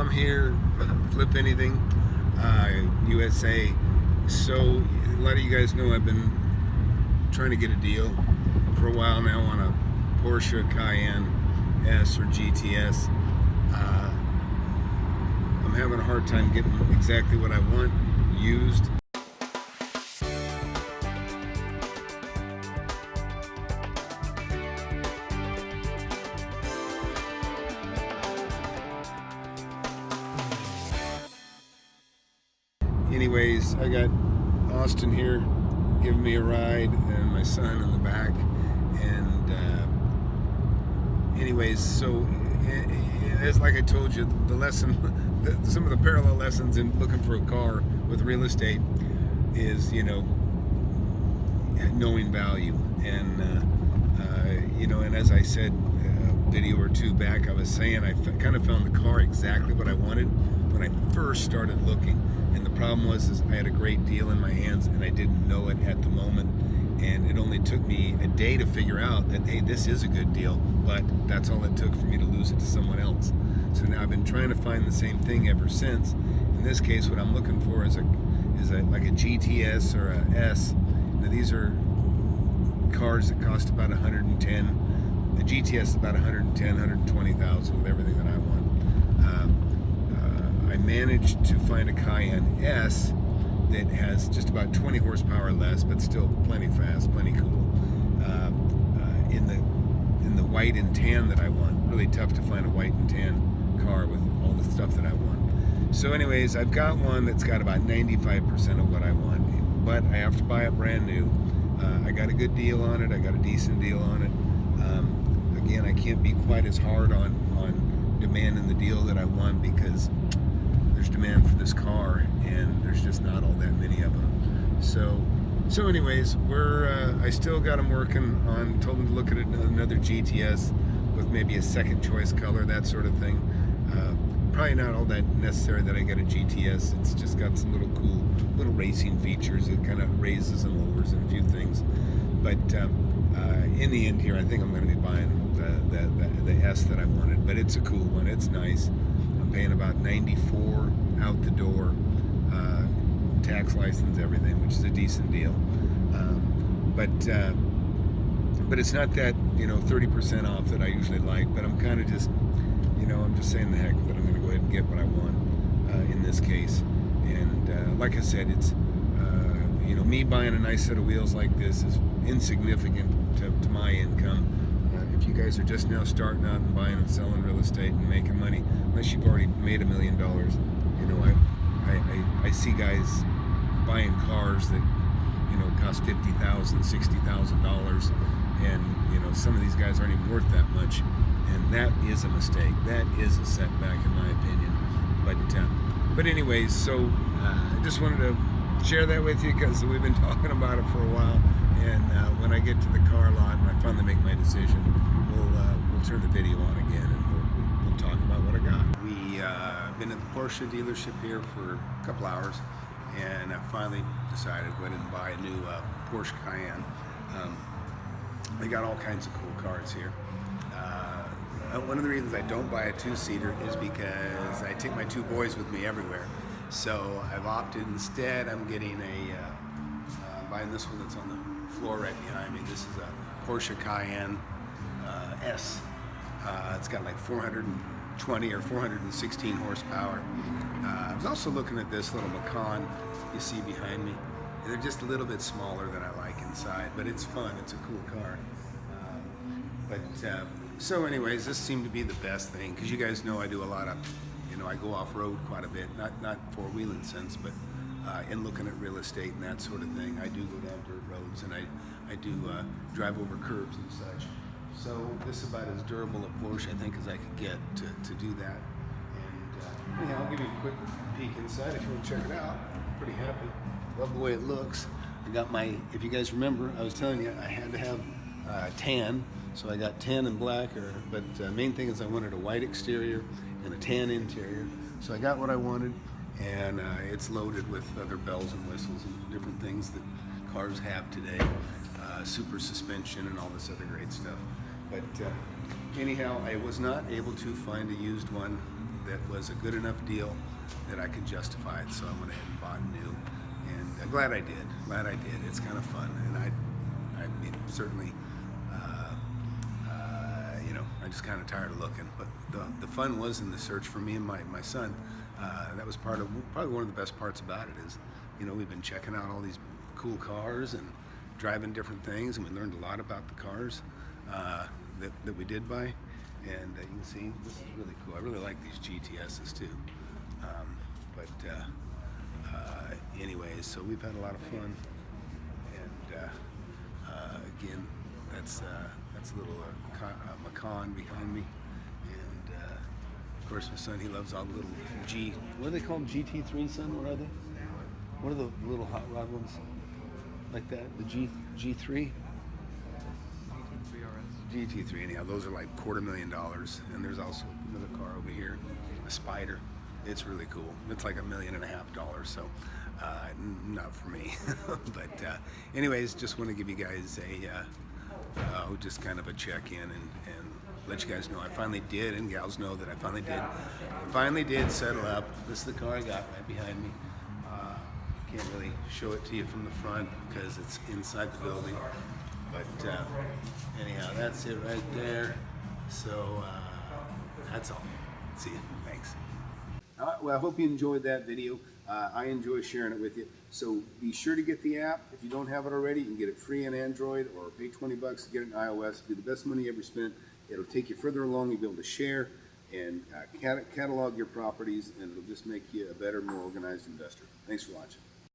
I'm here, FlipAnything USA. So a lot of you guys know I've been trying to get a deal for a while now on a Porsche Cayenne S or GTS. I'm having a hard time getting exactly what I want used. Anyways, I got Austin here giving me a ride and my son in the back. And anyways, so it's like I told you, the lesson, some of the parallel lessons in looking for a car with real estate is, you know, knowing value. And you know, and as I said a video or two back, I was saying I kind of found the car exactly what I wanted when I first started looking. And the problem was I had a great deal in my hands and I didn't know it at the moment. And it only took me a day to figure out that, hey, this is a good deal, but that's all it took for me to lose it to someone else. So now I've been trying to find the same thing ever since. In this case, what I'm looking for is like a GTS or a S. Now these are cars that cost about 110. The GTS is about 110, 120,000 with everything that I want. I managed to find a Cayenne S that has just about 20 horsepower less, but still plenty fast, plenty cool. In the white and tan that I want. Really tough to find a white and tan car with all the stuff that I want. So anyways, I've got one that's got about 95% of what I want, but I have to buy it brand new. I got a good deal on it. I got a decent deal on it. Again, I can't be quite as hard on demanding the deal that I want because there's demand for this car and there's just not all that many of them. So anyways, I still got them working on, told them to look at another GTS with maybe a second choice color, that sort of thing. Probably not all that necessary that I get a GTS. It's just got some little cool little racing features. It kind of raises and lowers and a few things. But in the end here, I think I'm going to be buying the S that I wanted. But it's a cool one. It's nice. I'm paying about $94 out the door, tax, license, everything, which is a decent deal. But it's not that, you know, 30% off that I usually like. But I'm kind of just, you know, I'm just saying the heck with it. I'm going to go ahead and get what I want in this case. And like I said, it's you know, me buying a nice set of wheels like this is insignificant to my income. If you guys are just now starting out and buying and selling real estate and making money, unless you've already made $1 million, you know, I see guys buying cars that, you know, cost $50,000, $60,000, and you know, some of these guys aren't even worth that much, and that is a mistake. That is a setback in my opinion. But anyways, so I just wanted to share that with you because we've been talking about it for a while, and when I get to the car lot and I finally make my decision, we'll turn the video on again and we'll talk about what I got. We've been at the Porsche dealership here for a couple hours, and I finally decided to go ahead and buy a new Porsche Cayenne. They got all kinds of cool cars here. One of the reasons I don't buy a two-seater is because I take my two boys with me everywhere. So I've opted instead, I'm getting buying this one that's on the floor right behind me. This is a Porsche Cayenne S. It's got like 420 or 416 horsepower. I was also looking at this little Macan you see behind me. They're just a little bit smaller than I like inside, but it's fun. It's a cool car. So anyways, this seemed to be the best thing because you guys know I do a lot of, you know, I go off-road quite a bit, not four-wheeling sense, but in looking at real estate and that sort of thing. I do go down dirt roads and I do drive over curbs and such. So this is about as durable a Porsche I think as I could get to do that. And anyhow, I'll give you a quick peek inside if you want to check it out. I'm pretty happy. Love the way it looks. I got my, if you guys remember, I was telling you I had to have tan. So I got tan and black, but main thing is I wanted a white exterior and a tan interior. So I got what I wanted, and it's loaded with other bells and whistles and different things that cars have today. Super suspension and all this other great stuff. But anyhow, I was not able to find a used one that was a good enough deal that I could justify it. So I went ahead and bought new, and glad I did. Glad I did. It's kind of fun, and I mean, certainly, you know, I just kind of tired of looking. But the fun was in the search for me and my son. That was probably one of the best parts about it is, you know, we've been checking out all these cool cars and driving different things, and we learned a lot about the cars that we did buy. And you can see this is really cool. I really like these GTSs too. Anyways, so we've had a lot of fun. And again, that's a little Macan behind me. And of course, my son, he loves all the little what do they call them? GT3, son? What are they? What are the little hot rod ones like that? The G3? GT3, anyhow, those are like $250,000, and there's also another car over here, a Spider. It's really cool. It's like $1.5 million, so not for me. But anyways, just want to give you guys a just kind of a check-in and let you guys know I finally did, and gals know that I finally did settle up. This is the car I got right behind me. Can't really show it to you from the front because it's inside the building. But anyhow, that's it right there. So that's all. See you. Thanks. Well, I hope you enjoyed that video. I enjoy sharing it with you. So be sure to get the app. If you don't have it already, you can get it free on Android or pay $20 to get it on iOS. It'll be the best money you ever spent. It'll take you further along. You'll be able to share and catalog your properties, and it'll just make you a better, more organized investor. Thanks for watching.